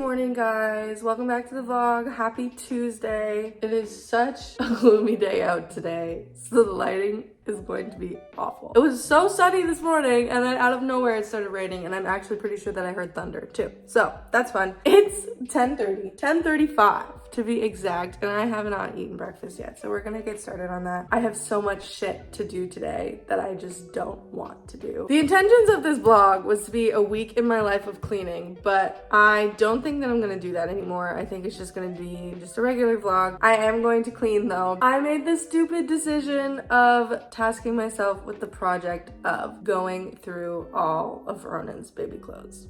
morning, guys. Welcome back to the vlog. Happy Tuesday. It is such a gloomy day out today, so the lighting is going to be awful. It was so sunny this morning, and then out of nowhere it started raining, and I'm actually pretty sure that I heard thunder too. So that's fun. It's 10:35 to be exact, and I have not eaten breakfast yet, so we're gonna get started on that. I have so much shit to do today that I just don't want to do. The intentions of this vlog was to be a week in my life of cleaning, but I don't think that I'm gonna do that anymore. I think it's just gonna be just a regular vlog. I am going to clean though. I made the stupid decision of tasking myself with the project of going through all of Ronan's baby clothes.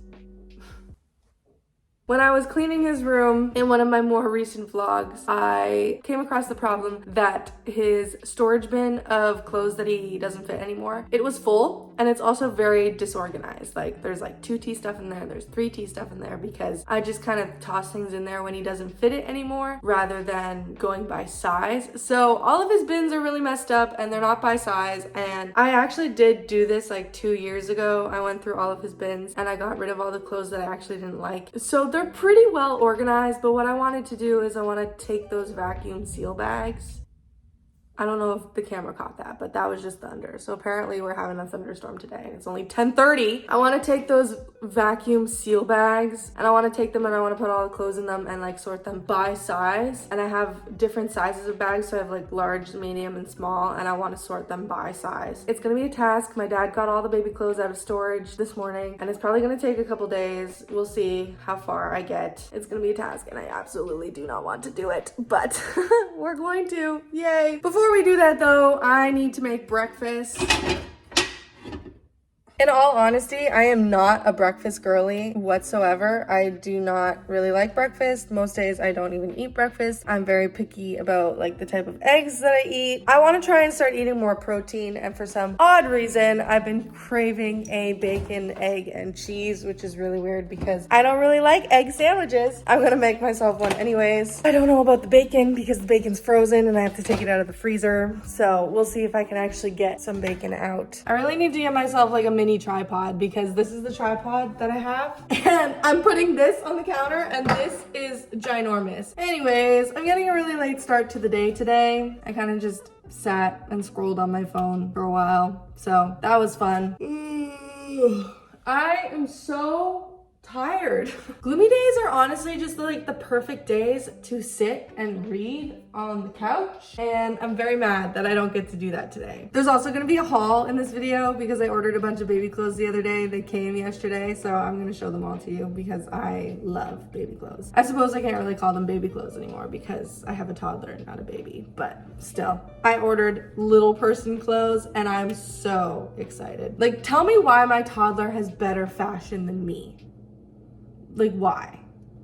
When I was cleaning his room in one of my more recent vlogs, I came across the problem that his storage bin of clothes that he doesn't fit anymore, it was full, and it's also very disorganized. Like there's like 2T stuff in there, there's 3T stuff in there, because I just kind of toss things in there when he doesn't fit it anymore rather than going by size. So all of his bins are really messed up and they're not by size, and I actually did do this like 2 years ago. I went through all of his bins and I got rid of all the clothes that I actually didn't like. So they're pretty well organized, but what I wanted to do is I want to take those vacuum seal bags. I don't know if the camera caught that, but that was just thunder. So apparently we're having a thunderstorm today and it's only 10:30. I want to take those vacuum seal bags and I want to take them and I want to put all the clothes in them and like sort them by size. And I have different sizes of bags. So I have like large, medium, and small, and I want to sort them by size. It's going to be a task. My dad got all the baby clothes out of storage this morning and it's probably going to take a couple days. We'll see how far I get. It's going to be a task and I absolutely do not want to do it, but we're going to. Yay. Before we do that though, I need to make breakfast. In all honesty, I am not a breakfast girly whatsoever. I do not really like breakfast. Most days I don't even eat breakfast. I'm very picky about like the type of eggs that I eat. I want to try and start eating more protein, and for some odd reason, I've been craving a bacon, egg, and cheese, which is really weird because I don't really like egg sandwiches. I'm gonna make myself one anyways. I don't know about the bacon because the bacon's frozen and I have to take it out of the freezer. So we'll see if I can actually get some bacon out. I really need to get myself like a mini tripod because this is the tripod that I have and I'm putting this on the counter and this is ginormous. Anyways, I'm getting a really late start to the day today. I kind of just sat and scrolled on my phone for a while, so that was fun. I am so tired. Gloomy days are honestly just like the perfect days to sit and read on the couch, and I'm very mad that I don't get to do that today. There's also gonna be a haul in this video because I ordered a bunch of baby clothes the other day. They came yesterday, so I'm gonna show them all to you because I love baby clothes. I suppose I can't really call them baby clothes anymore because I have a toddler, not a baby, but still. I ordered little person clothes and I'm so excited. Like, tell me why my toddler has better fashion than me. Like, why?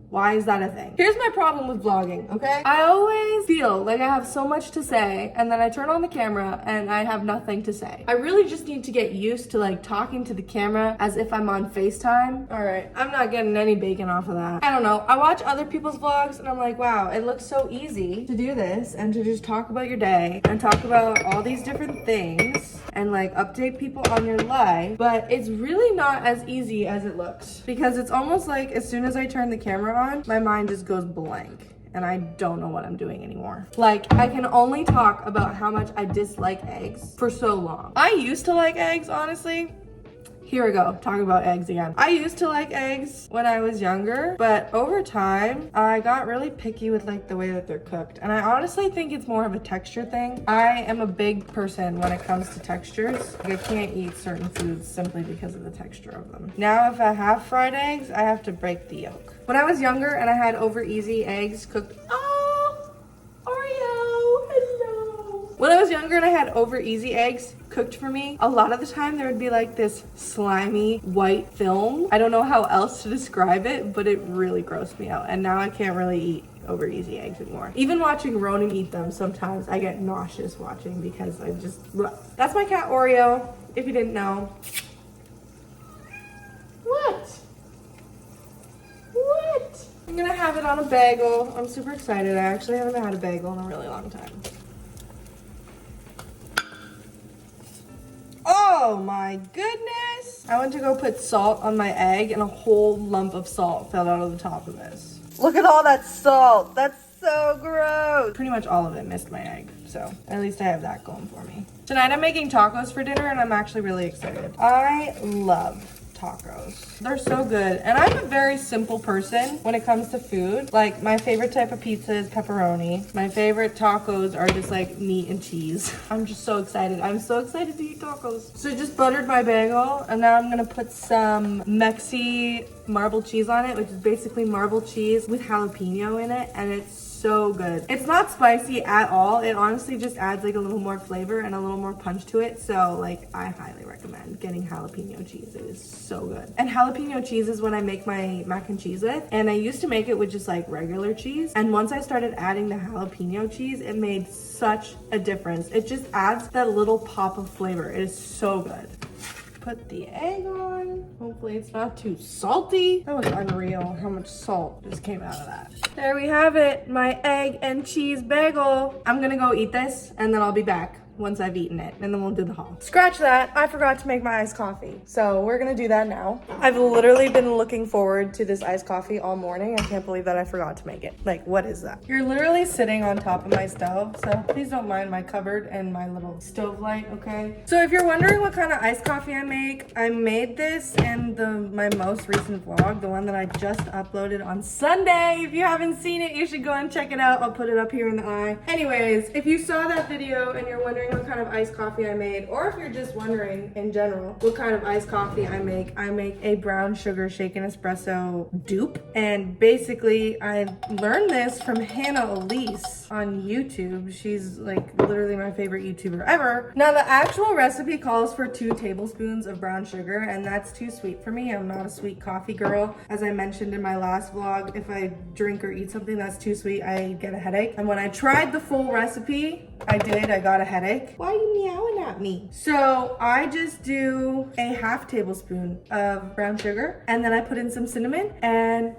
Why is that a thing? Here's my problem with vlogging, okay? I always feel like I have so much to say and then I turn on the camera and I have nothing to say. I really just need to get used to like talking to the camera as if I'm on FaceTime. All right, I'm not getting any bacon off of that. I don't know. I watch other people's vlogs and I'm like, wow, it looks so easy to do this and to just talk about your day and talk about all these different things and like update people on your life, but it's really not as easy as it looks because it's almost like as soon as I turn the camera on, my mind just goes blank and I don't know what I'm doing anymore. Like, I can only talk about how much I dislike eggs for so long. I used to like eggs, honestly. Here we go, talking about eggs again. I used to like eggs when I was younger, but over time, I got really picky with like the way that they're cooked. And I honestly think it's more of a texture thing. I am a big person when it comes to textures. Like, I can't eat certain foods simply because of the texture of them. Now, if I have fried eggs, I have to break the yolk. When I was younger and I had over easy eggs cooked, when I was younger and I had over easy eggs cooked for me, a lot of the time there would be like this slimy white film. I don't know how else to describe it, but it really grossed me out. And now I can't really eat over easy eggs anymore. Even watching Ronan eat them, sometimes I get nauseous watching because I just, bleh. That's my cat Oreo, if you didn't know. What? What? I'm gonna have it on a bagel. I'm super excited. I actually haven't had a bagel in a really long time. Oh my goodness. I went to go put salt on my egg and a whole lump of salt fell out of the top of this. Look at all that salt. That's so gross. Pretty much all of it missed my egg. So at least I have that going for me. Tonight I'm making tacos for dinner and I'm actually really excited. I love tacos. They're so good. And I'm a very simple person when it comes to food. Like my favorite type of pizza is pepperoni. My favorite tacos are just like meat and cheese. I'm just so excited. I'm so excited to eat tacos. So I just buttered my bagel and now I'm gonna put some Mexi marble cheese on it, which is basically marble cheese with jalapeno in it, and it's so good. It's not spicy at all. It honestly just adds like a little more flavor and a little more punch to it. So like I highly recommend getting jalapeno cheese. It is so good. And jalapeno cheese is what I make my mac and cheese with. And I used to make it with just like regular cheese. And once I started adding the jalapeno cheese, it made such a difference. It just adds that little pop of flavor. It is so good. Put the egg on. Hopefully it's not too salty. That was unreal how much salt just came out of that. There we have it, my egg and cheese bagel. I'm gonna go eat this and then I'll be back once I've eaten it, and then we'll do the haul. Scratch that, I forgot to make my iced coffee. So we're gonna do that now. I've literally been looking forward to this iced coffee all morning. I can't believe that I forgot to make it. Like, what is that? You're literally sitting on top of my stove, so please don't mind my cupboard and my little stove light, okay? So if you're wondering what kind of iced coffee I make, I made this in my most recent vlog, the one that I just uploaded on Sunday. If you haven't seen it, you should go and check it out. I'll put it up here in the eye. Anyways, if you saw that video and you're wondering what kind of iced coffee I made, or if you're just wondering in general what kind of iced coffee I make a brown sugar shaken espresso dupe. And basically I learned this from Hannah Elise on YouTube. She's like literally my favorite YouTuber ever. Now the actual recipe calls for 2 tablespoons of brown sugar, and that's too sweet for me. I'm not a sweet coffee girl. As I mentioned in my last vlog, if I drink or eat something that's too sweet, I get a headache. And when I tried the full recipe, I got a headache. Why are you meowing at me? So I just do a half tablespoon of brown sugar, and then I put in some cinnamon, and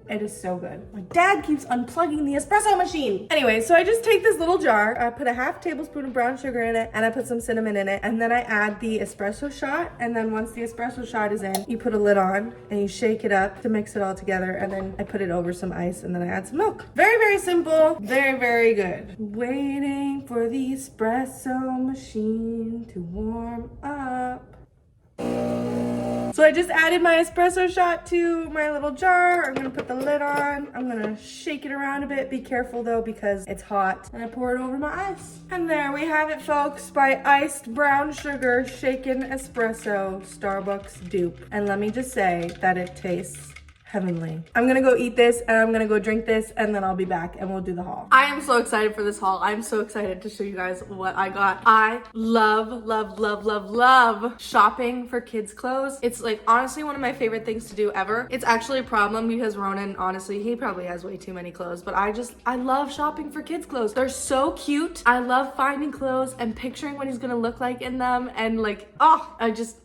it is so good. My dad keeps unplugging the espresso machine. Anyway, so I just take this little jar, I put a half tablespoon of brown sugar in it, and I put some cinnamon in it, and then I add the espresso shot, and then once the espresso shot is in, you put a lid on, and you shake it up to mix it all together, and then I put it over some ice, and then I add some milk. Very, very simple, very, very good. Waiting for the espresso machine to warm up. So I just added my espresso shot to my little jar. I'm gonna put the lid on. I'm gonna shake it around a bit. Be careful though, because it's hot. And I pour it over my ice. And there we have it, folks. My iced brown sugar shaken espresso Starbucks dupe. And let me just say that it tastes heavenly. I'm gonna go eat this and I'm gonna go drink this, and then I'll be back and we'll do the haul. I am so excited for this haul. I'm so excited to show you guys what I got. I love, love, love, love, love shopping for kids' clothes. It's like honestly one of my favorite things to do ever. It's actually a problem because Ronan, honestly, he probably has way too many clothes, but I love shopping for kids' clothes. They're so cute. I love finding clothes and picturing what he's gonna look like in them, and like, oh, I just,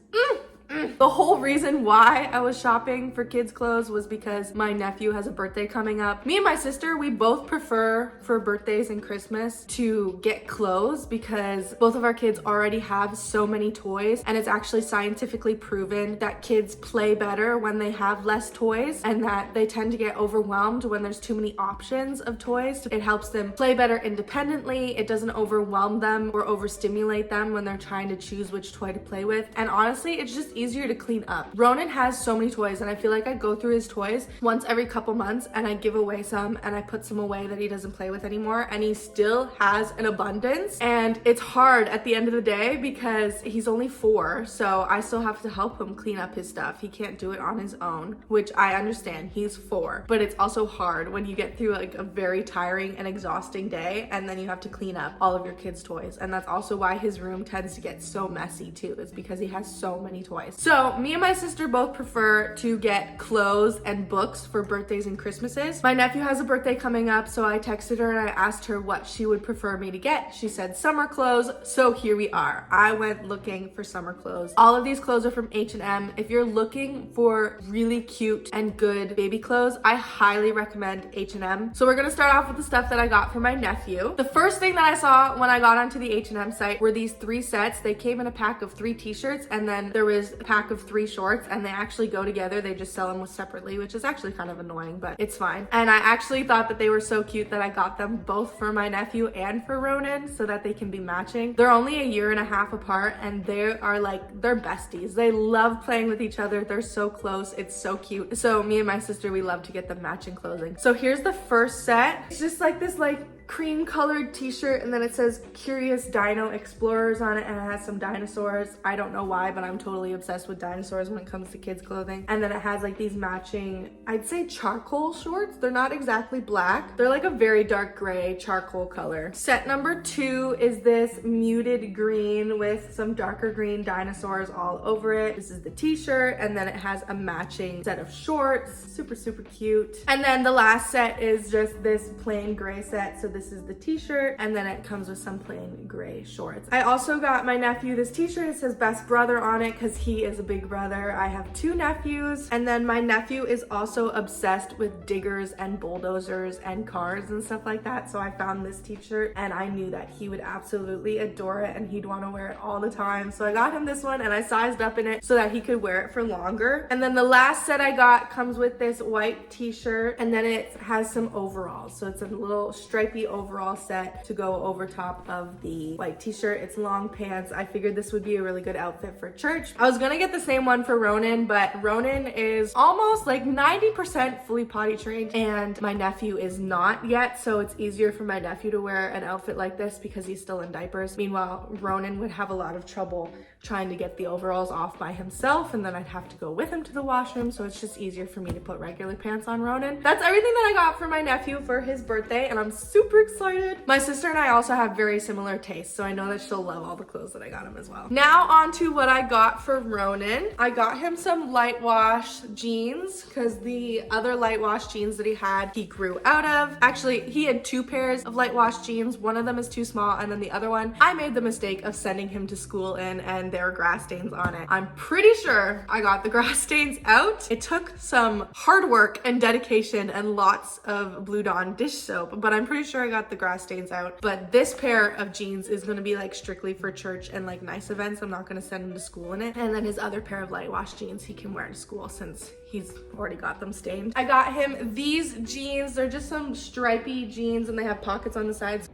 The whole reason why I was shopping for kids' clothes was because my nephew has a birthday coming up. Me and my sister, we both prefer for birthdays and Christmas to get clothes because both of our kids already have so many toys, and it's actually scientifically proven that kids play better when they have less toys, and that they tend to get overwhelmed when there's too many options of toys. It helps them play better independently. It doesn't overwhelm them or overstimulate them when they're trying to choose which toy to play with. And honestly, it's just easier to clean up. Ronan has so many toys, and I feel like I go through his toys once every couple months and I give away some and I put some away that he doesn't play with anymore, and he still has an abundance. And it's hard at the end of the day because he's only 4, so I still have to help him clean up his stuff. He can't do it on his own, which I understand. He's 4, but it's also hard when you get through like a very tiring and exhausting day and then you have to clean up all of your kids' toys. And that's also why his room tends to get so messy too, is because he has so many toys. So me and my sister both prefer to get clothes and books for birthdays and Christmases. My nephew has a birthday coming up, so I texted her and I asked her what she would prefer me to get. She said summer clothes, so here we are. I went looking for summer clothes. All of these clothes are from H&M. If you're looking for really cute and good baby clothes, I highly recommend H&M. So we're gonna start off with the stuff that I got for my nephew. The first thing that I saw when I got onto the H&M site were these 3 sets. They came in a pack of 3 t-shirts, and then there was pack of 3 shorts and they actually go together. They just sell them separately, which is actually kind of annoying, but it's fine. And I actually thought that they were so cute that I got them both for my nephew and for Ronan so that they can be matching. They're only a year and a half apart and they are like, they're besties. They love playing with each other. They're so close. It's so cute. So me and my sister, we love to get them matching clothing. So here's the first set. It's just like this cream colored t-shirt, and then it says Curious Dino Explorers on it, and it has some dinosaurs. I don't know why, but I'm totally obsessed with dinosaurs when it comes to kids clothing. And then it has like these matching, I'd say charcoal shorts. They're not exactly black. They're like a very dark gray charcoal color. Set number 2 is this muted green with some darker green dinosaurs all over it. This is the t-shirt, and then it has a matching set of shorts. Super, super cute. And then the last set is just this plain gray set. So this is the t-shirt, and then it comes with some plain gray shorts. I also got my nephew this t-shirt. It says best brother on it because he is a big brother. I have 2 nephews, and then my nephew is also obsessed with diggers and bulldozers and cars and stuff like that. So I found this t-shirt and I knew that he would absolutely adore it and he'd want to wear it all the time. So I got him this one and I sized up in it so that he could wear it for longer. And then the last set I got comes with this white t-shirt, and then it has some overalls. So it's a little stripy overall set to go over top of the white t-shirt. It's long pants. I figured this would be a really good outfit for church. I was gonna get the same one for Ronan, but Ronan is almost like 90% fully potty trained and my nephew is not yet, so it's easier for my nephew to wear an outfit like this because he's still in diapers. Meanwhile, Ronan would have a lot of trouble trying to get the overalls off by himself, and then I'd have to go with him to the washroom, so it's just easier for me to put regular pants on Ronan. That's everything that I got for my nephew for his birthday, and I'm super excited. My sister and I also have very similar tastes, so I know that she'll love all the clothes that I got him as well. Now on to what I got for Ronan. I got him some light wash jeans because the other light wash jeans that he had, he grew out of. Actually, he had 2 pairs of light wash jeans. One of them is too small, and then the other one, I made the mistake of sending him to school in, and there were grass stains on it. I'm pretty sure I got the grass stains out. It took some hard work and dedication and lots of Blue Dawn dish soap, but I'm pretty sure I got the grass stains out. But this pair of jeans is gonna be like strictly for church and like nice events. I'm not gonna send him to school in it. And then his other pair of light wash jeans he can wear to school since he's already got them stained. I got him these jeans. They're just some stripy jeans and they have pockets on the sides.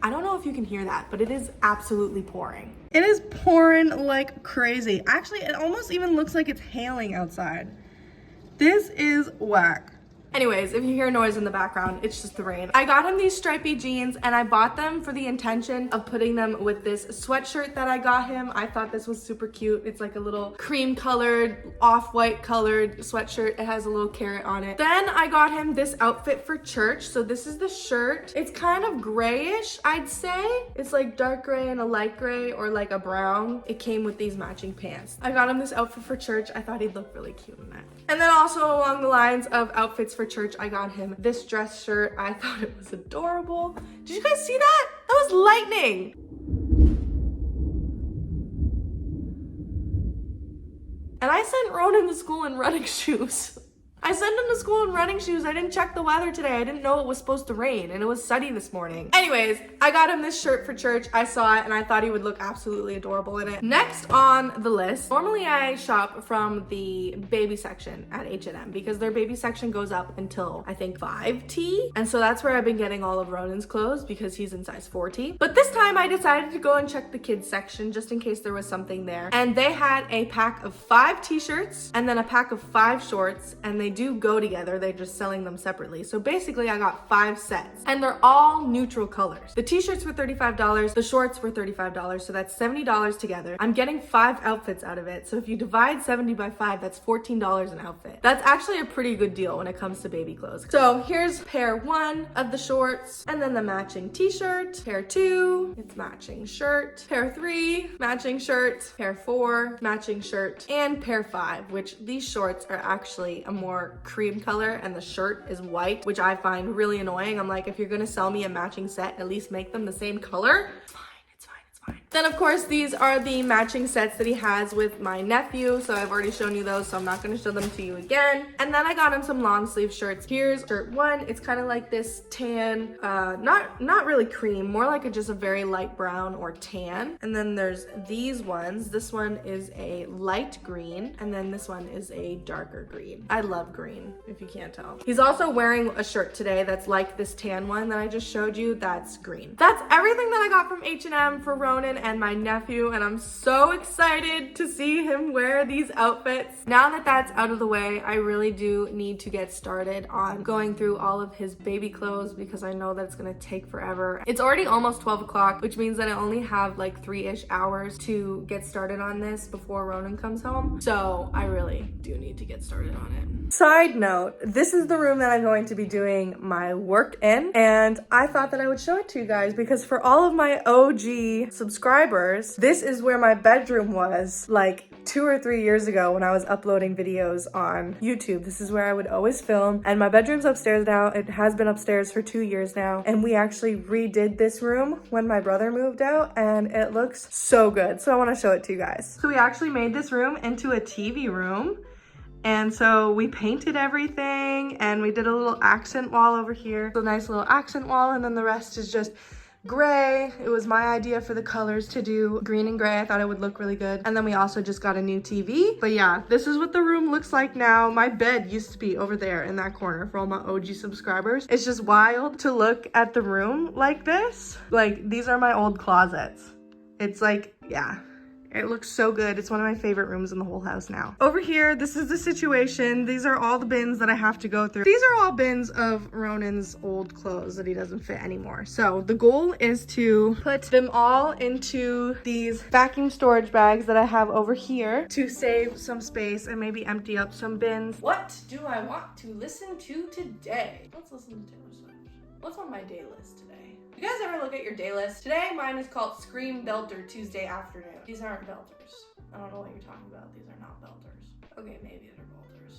I don't know if you can hear that, but it is absolutely pouring. It is pouring like crazy. Actually, it almost even looks like it's hailing outside. This is whack. Anyways, if you hear noise in the background, it's just the rain. I got him these stripy jeans and I bought them for the intention of putting them with this sweatshirt that I got him. I thought this was super cute. It's like a little cream colored, off-white colored sweatshirt. It has a little carrot on it. Then I got him this outfit for church. So this is the shirt. It's kind of grayish, I'd say. It's like dark gray and a light gray or like a brown. It came with these matching pants. I got him this outfit for church. I thought he'd look really cute in that. And then also along the lines of outfits for church, I got him this dress shirt. I thought it was adorable. Did you guys see that? That was lightning. And I sent Ronan to school in running shoes. I sent him to school in running shoes. I didn't check the weather today. I didn't know it was supposed to rain and it was sunny this morning. Anyways, I got him this shirt for church. I saw it and I thought he would look absolutely adorable in it. Next on the list, normally I shop from the baby section at H&M because their baby section goes up until I think 5T. And so that's where I've been getting all of Ronan's clothes because he's in size 4T. But this time I decided to go and check the kids section just in case there was something there. And they had a pack of 5 t-shirts and then a pack of 5 shorts, and they do go together. They're just selling them separately. So basically I got 5 sets and they're all neutral colors. The t-shirts were $35, the shorts were $35, so that's $70 together. I'm getting 5 outfits out of it. So if you divide 70 by 5, that's $14 an outfit. That's actually a pretty good deal when it comes to baby clothes. So here's pair 1 of the shorts and then the matching t-shirt. Pair 2, it's matching shirt. Pair 3, matching shirt. Pair 4, matching shirt. And pair 5, which these shorts are actually a more cream color and the shirt is white, which I find really annoying. I'm like, if you're gonna sell me a matching set, at least make them the same color. It's fine, it's fine, it's fine. Then of course, these are the matching sets that he has with my nephew. So I've already shown you those, so I'm not gonna show them to you again. And then I got him some long sleeve shirts. Here's shirt one. It's kind of like this tan, not really cream, more like just a very light brown or tan. And then there's these ones. This one is a light green, and then this one is a darker green. I love green, if you can't tell. He's also wearing a shirt today that's like this tan one that I just showed you. That's green. That's everything that I got from H&M for Ronan and my nephew, and I'm so excited to see him wear these outfits. Now that that's out of the way, I really do need to get started on going through all of his baby clothes because I know that it's gonna take forever. It's already almost 12 o'clock, which means that I only have like 3-ish hours to get started on this before Ronan comes home. So I really do need to get started on it. Side note, this is the room that I'm going to be doing my work in, and I thought that I would show it to you guys because for all of my OG subscribers, this is where my bedroom was like 2 or 3 years ago when I was uploading videos on YouTube. This is where I would always film, and my bedroom's upstairs now. It has been upstairs for 2 years now, and we actually redid this room when my brother moved out, and it looks so good. So I want to show it to you guys. So we actually made this room into a TV room. And so we painted everything and we did a little accent wall over here. A nice little accent wall, and then the rest is just gray. It was my idea for the colors to do green and gray. I thought it would look really good. And then we also just got a new TV. But yeah, this is what the room looks like now. My bed used to be over there in that corner for all my OG subscribers. It's just wild to look at the room like this. Like, these are my old closets. It's like, yeah. It looks so good. It's one of my favorite rooms in the whole house now. Over here, this is the situation. These are all the bins that I have to go through. These are all bins of Ronan's old clothes that he doesn't fit anymore. So the goal is to put them all into these vacuum storage bags that I have over here to save some space and maybe empty up some bins. What do I want to listen to today? Let's listen to Taylor Swift. What's on my day list today? You guys ever look at your day list? Today, mine is called Scream Belter Tuesday Afternoon. These aren't belters. I don't know what you're talking about. These are not belters. Okay, maybe they're belters.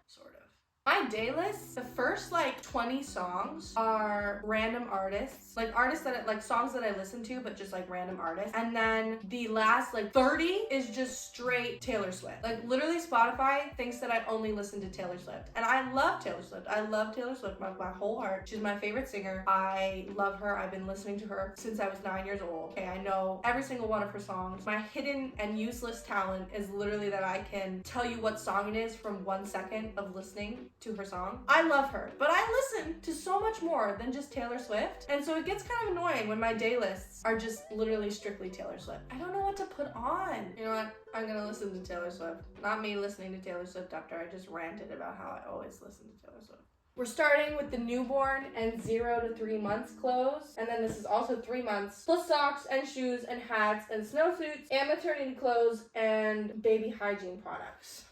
Sort of. My day list, the first like 20 songs are random artists, like artists that like songs that I listen to, but just like random artists. And then the last like 30 is just straight Taylor Swift. Like literally Spotify thinks that I only listen to Taylor Swift. And I love Taylor Swift. I love Taylor Swift with my whole heart. She's my favorite singer. I love her. I've been listening to her since I was 9 years old. Okay, I know every single one of her songs. My hidden and useless talent is literally that I can tell you what song it is from 1 second of listening to her song. I love her, but I listen to so much more than just Taylor Swift, and so it gets kind of annoying when my day lists are just literally strictly Taylor Swift. I don't know what to put on. You know what? I'm gonna listen to Taylor Swift. Not me listening to Taylor Swift after I just ranted about how I always listen to Taylor Swift. We're starting with the newborn and 0 to 3 months clothes. And then this is also 3 months, plus socks and shoes and hats and snowsuits and maternity clothes and baby hygiene products.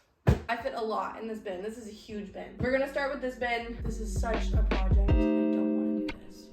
I fit a lot in this bin. This is a huge bin. We're gonna start with this bin. This is such a project. I don't want to do this.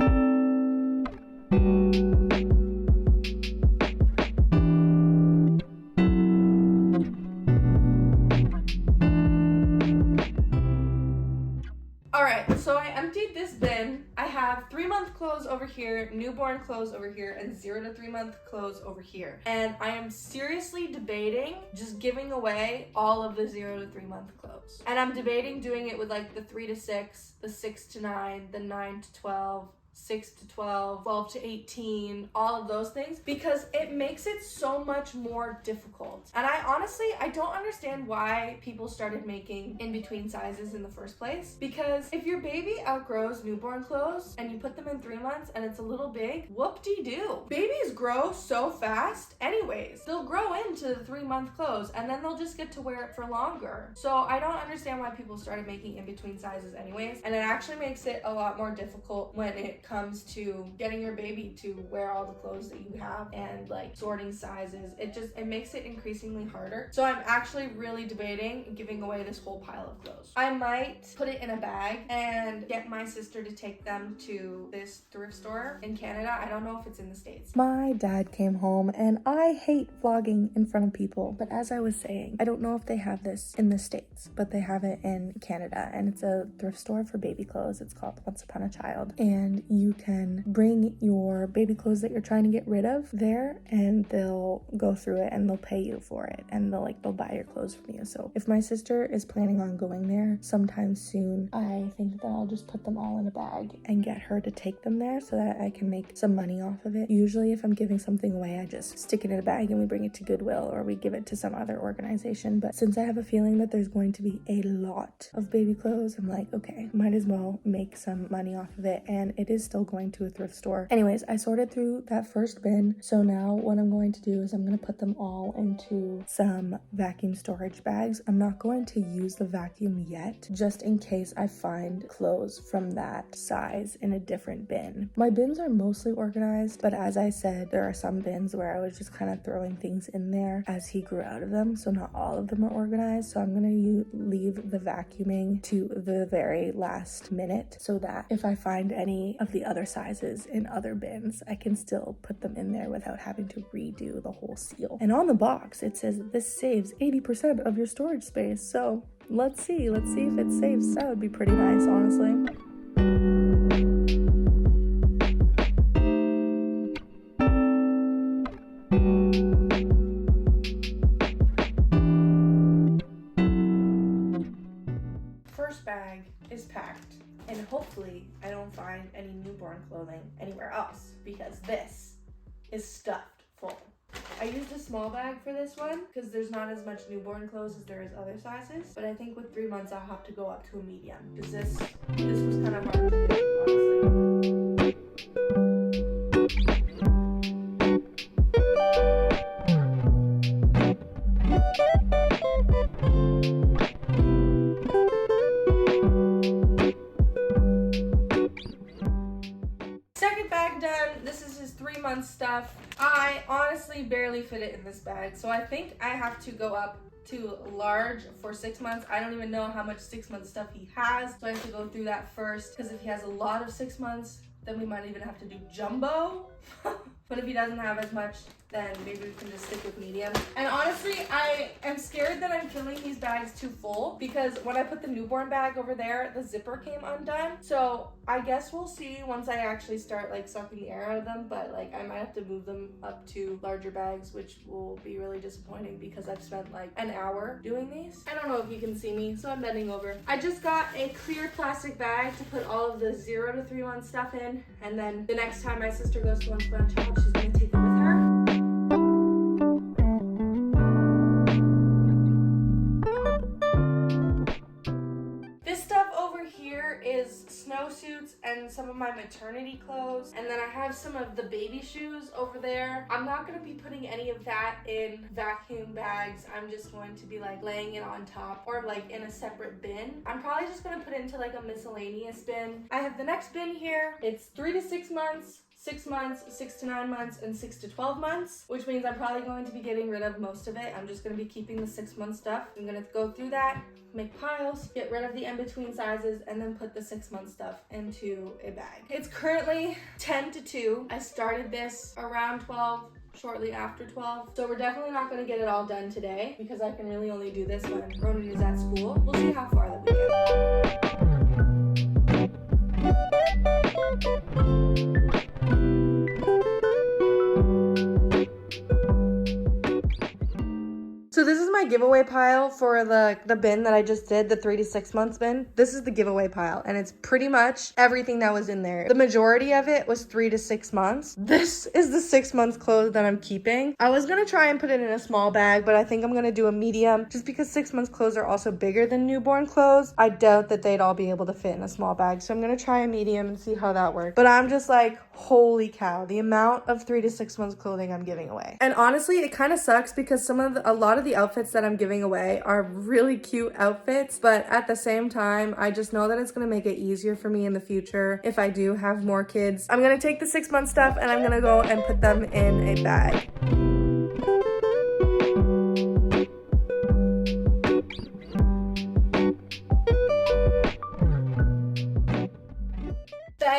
Alright, so I emptied this bin. I have 3-month clothes over here, newborn clothes over here, and 0 to 3 month clothes over here. And I am seriously debating just giving away all of the 0 to 3 month clothes. And I'm debating doing it with like the 3 to 6, the 6 to 9, the 9 to 12, 6 to 12, 12 to 18, all of those things, because it makes it so much more difficult. And I don't understand why people started making in-between sizes in the first place, because if your baby outgrows newborn clothes and you put them in 3 months and it's a little big, whoop-de-doo. Babies grow so fast anyways. They'll grow into the 3-month clothes and then they'll just get to wear it for longer. So I don't understand why people started making in-between sizes anyways, and it actually makes it a lot more difficult when it comes to getting your baby to wear all the clothes that you have and like sorting sizes. It makes it increasingly harder. So I'm actually really debating giving away this whole pile of clothes. I might put it in a bag and get my sister to take them to this thrift store in Canada. I don't know if it's in the States. My dad came home, and I hate vlogging in front of people, but as I was saying, I don't know if they have this in the States, but they have it in Canada, and it's a thrift store for baby clothes. It's called Once Upon a Child, and you can bring your baby clothes that you're trying to get rid of there, and they'll go through it and they'll pay you for it, and they'll buy your clothes from you. So if my sister is planning on going there sometime soon, I think that I'll just put them all in a bag and get her to take them there so that I can make some money off of it. Usually if I'm giving something away, I just stick it in a bag and we bring it to Goodwill or we give it to some other organization. But since I have a feeling that there's going to be a lot of baby clothes, I'm like, okay, might as well make some money off of it, and it is still going to a thrift store. Anyways, I sorted through that first bin, so now what I'm going to do is I'm going to put them all into some vacuum storage bags. I'm not going to use the vacuum yet, just in case I find clothes from that size in a different bin. My bins are mostly organized, but as I said, there are some bins where I was just kind of throwing things in there as he grew out of them, so not all of them are organized. So I'm going to leave the vacuuming to the very last minute so that if I find any of the other sizes in other bins, I can still put them in there without having to redo the whole seal. And on the box, it says this saves 80% of your storage space. So let's see if it saves. That would be pretty nice, honestly. First bag is packed, and hopefully I don't find any newborn clothing anywhere else, because this is stuffed full. I used a small bag for this one because there's not as much newborn clothes as there is other sizes, but I think with 3 months I'll have to go up to a medium because this was kind of hard to do, honestly. Second bag done. This is his 3 month stuff. I honestly barely fit it in this bag, so I think I have to go up to large for 6 months. I don't even know how much 6 month stuff he has, so I have to go through that first, because if he has a lot of 6 months, then we might even have to do jumbo. But if he doesn't have as much, then maybe we can just stick with medium. And honestly, I am scared that I'm filling these bags too full, because when I put the newborn bag over there, the zipper came undone. So I guess we'll see once I actually start like sucking the air out of them, but like I might have to move them up to larger bags, which will be really disappointing because I've spent like an hour doing these. I don't know if you can see me, so I'm bending over. I just got a clear plastic bag to put all of the 0 to 3 month stuff in, and then the next time my sister goes to Lunch Bunch, she's gonna take it with her. Is snowsuits and some of my maternity clothes, and then I have some of the baby shoes over there. I'm not going to be putting any of that in vacuum bags. I'm just going to be like laying it on top or like in a separate bin. I'm probably just going to put it into like a miscellaneous bin. I have the next bin here. It's 3 to 6 months, 6 months, 6 to 9 months, and 6 to 12 months, which means I'm probably going to be getting rid of most of it. I'm just going to be keeping the 6 month stuff. I'm going to go through that, make piles, get rid of the in-between sizes, and then put the 6 month stuff into a bag. It's currently 10 to 2. I started this around 12, shortly after 12. So we're definitely not going to get it all done today because I can really only do this when Ronan is at school. We'll see how far that we get. So this is my giveaway pile for the bin that I just did, the 3 to 6 months bin. This is the giveaway pile, and it's pretty much everything that was in there. The majority of it was 3 to 6 months. This is the 6 months clothes that I'm keeping. I was gonna try and put it in a small bag, but I think I'm gonna do a medium just because 6 months clothes are also bigger than newborn clothes. I doubt that they'd all be able to fit in a small bag, so I'm gonna try a medium and see how that works. But I'm just like, holy cow, the amount of 3 to 6 months clothing I'm giving away. And honestly, it kind of sucks because a lot of the outfits that I'm giving away are really cute outfits, but at the same time, I just know that it's gonna make it easier for me in the future if I do have more kids. I'm gonna take the 6 month stuff and I'm gonna go and put them in a bag.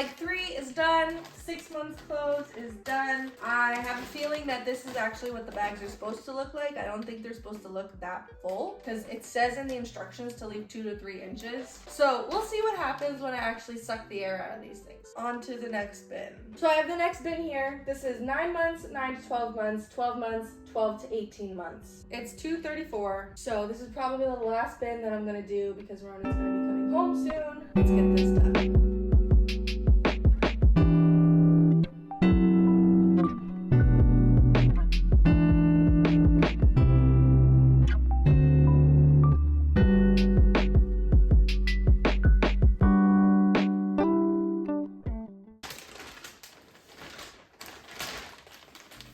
Bag 3 is done. 6 months clothes is done. I have a feeling that this is actually what the bags are supposed to look like. I don't think they're supposed to look that full because it says in the instructions to leave 2 to 3 inches. So we'll see what happens when I actually suck the air out of these things. On to the next bin. So I have the next bin here. This is 9 months, 9 to 12 months, 12 months, 12 to 18 months. It's 234. So this is probably the last bin that I'm gonna do because Ronan's gonna be coming home soon. Let's get this done.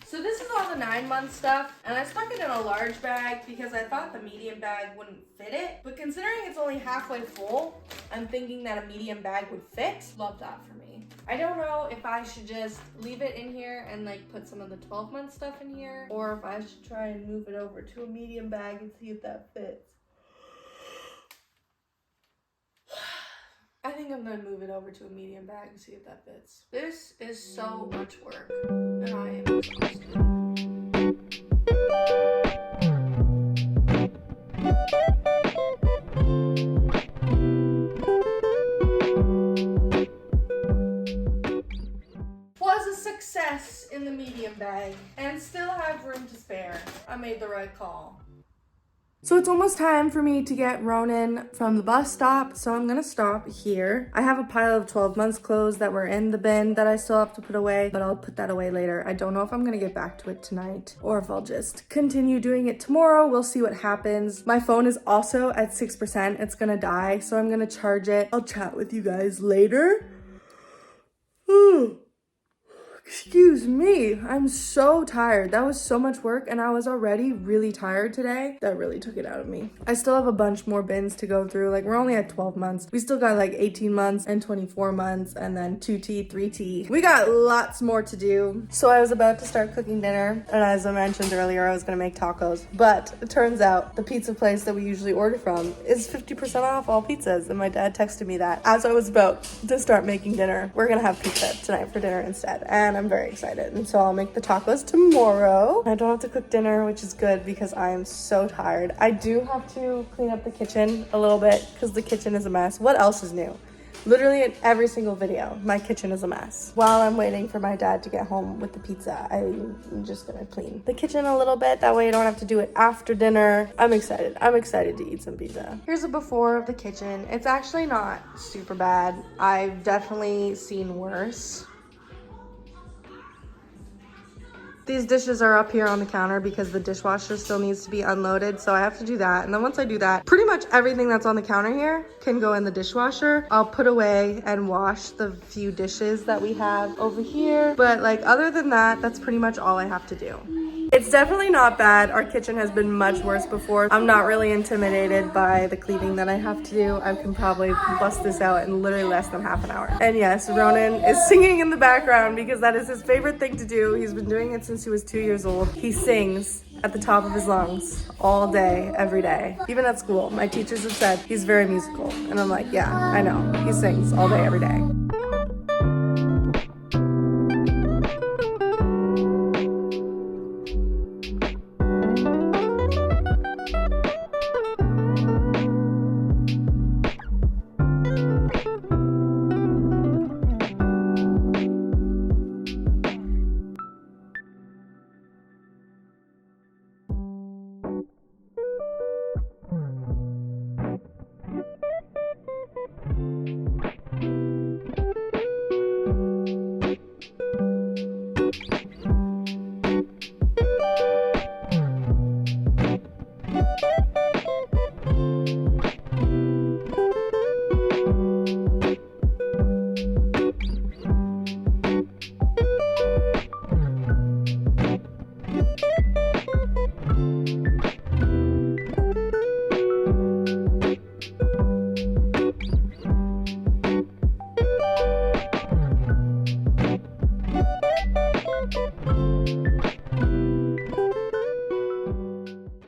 So this is all the 9-month stuff, and I stuck it in a large bag because I thought the medium bag wouldn't fit it. But considering it's only halfway full, I'm thinking that a medium bag would fit. Love that for me. I don't know if I should just leave it in here and like put some of the 12-month stuff in here, or if I should try and move it over to a medium bag and see if that fits. I think I'm gonna move it over to a medium bag and see if that fits. This is so much work, and I am exhausted. Was a success in the medium bag, and still have room to spare. I made the right call. So it's almost time for me to get Ronan from the bus stop, so I'm gonna stop here. I have a pile of 12 months clothes that were in the bin that I still have to put away, but I'll put that away later. I don't know if I'm gonna get back to it tonight or if I'll just continue doing it tomorrow. We'll see what happens. My phone is also at 6%. It's gonna die, so I'm gonna charge it. I'll chat with you guys later. Excuse me, I'm so tired. That was so much work and I was already really tired today. That really took it out of me. I still have a bunch more bins to go through. Like, we're only at 12 months. We still got like 18 months and 24 months and then 2T, 3T. We got lots more to do. So I was about to start cooking dinner, and as I mentioned earlier, I was gonna make tacos, but it turns out the pizza place that we usually order from is 50% off all pizzas, and my dad texted me that as I was about to start making dinner. We're gonna have pizza tonight for dinner instead, and I'm very excited. And so I'll make the tacos tomorrow. I don't have to cook dinner, which is good because I am so tired. I do have to clean up the kitchen a little bit because the kitchen is a mess. What else is new? Literally in every single video, my kitchen is a mess. While I'm waiting for my dad to get home with the pizza, I'm just gonna clean the kitchen a little bit. That way I don't have to do it after dinner. I'm excited. I'm excited to eat some pizza. Here's a before of the kitchen. It's actually not super bad. I've definitely seen worse. These dishes are up here on the counter because the dishwasher still needs to be unloaded, so I have to do that. And then once I do that, pretty much everything that's on the counter here can go in the dishwasher. I'll put away and wash the few dishes that we have over here. But like, other than that, that's pretty much all I have to do. It's definitely not bad. Our kitchen has been much worse before. I'm not really intimidated by the cleaning that I have to do. I can probably bust this out in literally less than half an hour. And yes, Ronan is singing in the background because that is his favorite thing to do. He's been doing it since he was 2 years old. He sings at the top of his lungs all day, every day. Even at school, my teachers have said he's very musical. And I'm like, yeah, I know. He sings all day, every day.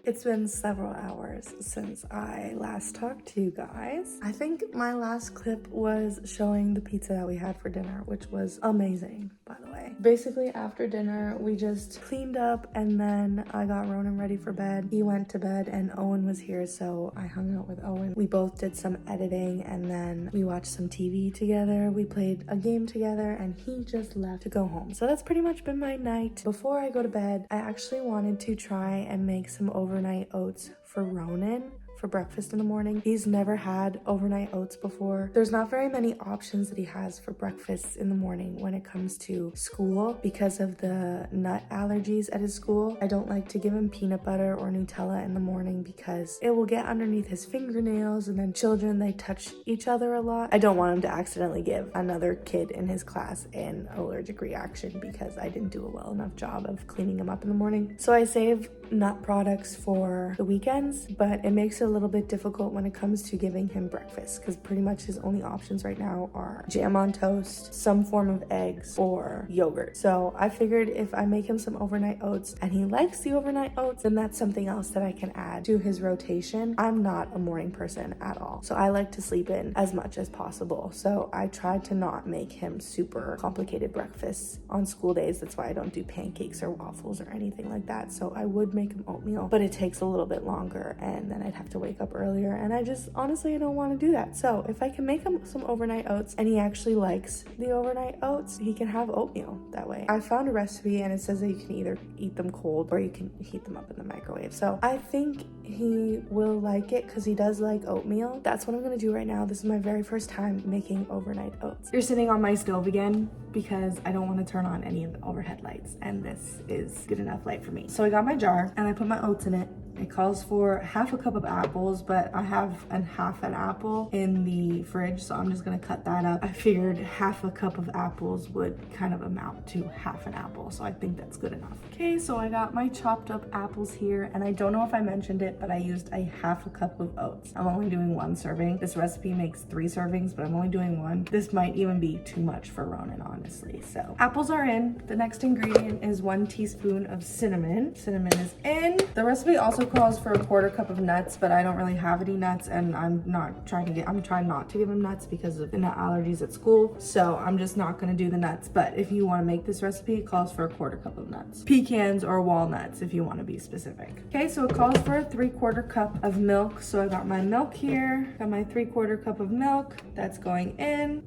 It's been several hours hours since I last talked to you guys. I think my last clip was showing the pizza that we had for dinner, which was amazing, by the way. Basically, after dinner, we just cleaned up and then I got Ronan ready for bed. He went to bed and Owen was here, so I hung out with Owen. We both did some editing and then we watched some TV together. We played a game together and he just left to go home. So that's pretty much been my night. Before I go to bed, I actually wanted to try and make some overnight oats for Ronan for breakfast in the morning. He's never had overnight oats before. There's not very many options that he has for breakfast in the morning when it comes to school because of the nut allergies at his school. I don't like to give him peanut butter or Nutella in the morning because it will get underneath his fingernails, and then children, they touch each other a lot. I don't want him to accidentally give another kid in his class an allergic reaction because I didn't do a well enough job of cleaning him up in the morning. So I save nut products for the weekends, but it makes it a little bit difficult when it comes to giving him breakfast because pretty much his only options right now are jam on toast, some form of eggs, or yogurt. So I figured if I make him some overnight oats and he likes the overnight oats, then that's something else that I can add to his rotation. I'm not a morning person at all, so I like to sleep in as much as possible. So I tried to not make him super complicated breakfasts on school days. That's why I don't do pancakes or waffles or anything like that. So I would make him oatmeal, but it takes a little bit longer and then I'd have to wake up earlier, and I just honestly don't want to do that. So if I can make him some overnight oats and he actually likes the overnight oats, he can have oatmeal that way. I found a recipe and it says that you can either eat them cold or you can heat them up in the microwave. So I think he will like it because he does like oatmeal. That's what I'm gonna do right now. This is my very first time making overnight oats. You're sitting on my stove again because I don't want to turn on any of the overhead lights, and this is good enough light for me. So I got my jar and I put my oats in it. It calls for half a cup of apples, but I have half an apple in the fridge, so I'm just gonna cut that up. I figured half a cup of apples would kind of amount to half an apple, so I think that's good enough. Okay, so I got my chopped up apples here, and I don't know if I mentioned it, but I used a half a cup of oats. I'm only doing 1 serving. This recipe makes 3 servings, but I'm only doing 1. This might even be too much for Ronan, honestly. So apples are in. The next ingredient is 1 teaspoon of cinnamon. Cinnamon is in. The recipe also calls for a 1/4 cup of nuts, but I don't really have any nuts, and I'm trying not to give him nuts because of the nut allergies at school. So I'm just not gonna do the nuts. But if you want to make this recipe, it calls for a 1/4 cup of nuts. Pecans or walnuts if you want to be specific. Okay, so it calls for a 3/4 cup of milk. So I got my milk here, got my 3/4 cup of milk that's going in.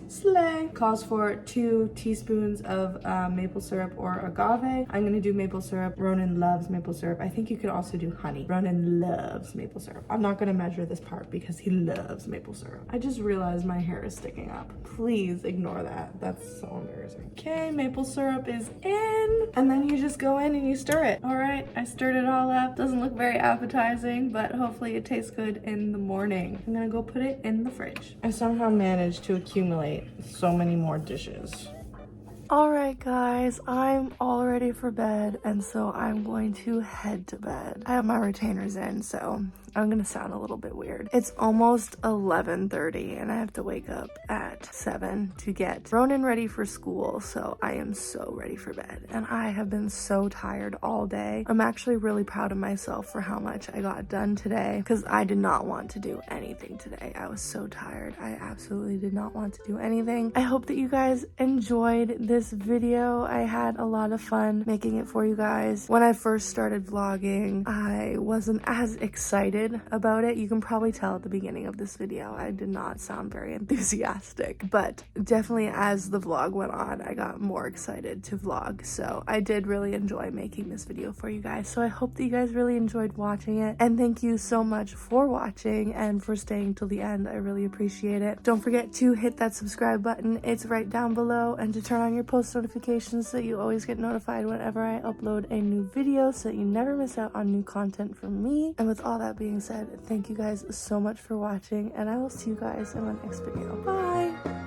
Slay. Calls for 2 teaspoons of maple syrup or agave. I'm gonna do maple syrup. Ronan loves maple syrup. I think you could also do honey. Ronan loves maple syrup. I'm not gonna measure this part because he loves maple syrup. I just realized my hair is sticking up. Please ignore that. That's so embarrassing. Okay, maple syrup is in. And then you just go in and you stir it. All right, I stirred it all up. Doesn't look very appetizing, but hopefully it tastes good in the morning. I'm gonna go put it in the fridge. I somehow managed to accumulate so many more dishes. Alright guys, I'm all ready for bed, and so I'm going to head to bed. I have my retainers in, so I'm gonna sound a little bit weird. It's almost 11:30 and I have to wake up at 7 to get Ronan ready for school, so I am so ready for bed. And I have been so tired all day. I'm actually really proud of myself for how much I got done today because I did not want to do anything today. I was so tired. I absolutely did not want to do anything. I hope that you guys enjoyed this video. I had a lot of fun making it for you guys. When I first started vlogging, I wasn't as excited about it. You can probably tell at the beginning of this video I did not sound very enthusiastic, but definitely as the vlog went on, I got more excited to vlog. So I did really enjoy making this video for you guys. So I hope that you guys really enjoyed watching it, and thank you so much for watching and for staying till the end. I really appreciate it. Don't forget to hit that subscribe button. It's right down below, and to turn on your post notifications so that you always get notified whenever I upload a new video so that you never miss out on new content from me. And with all that being said, thank you guys so much for watching, and I will see you guys in my next video. Bye!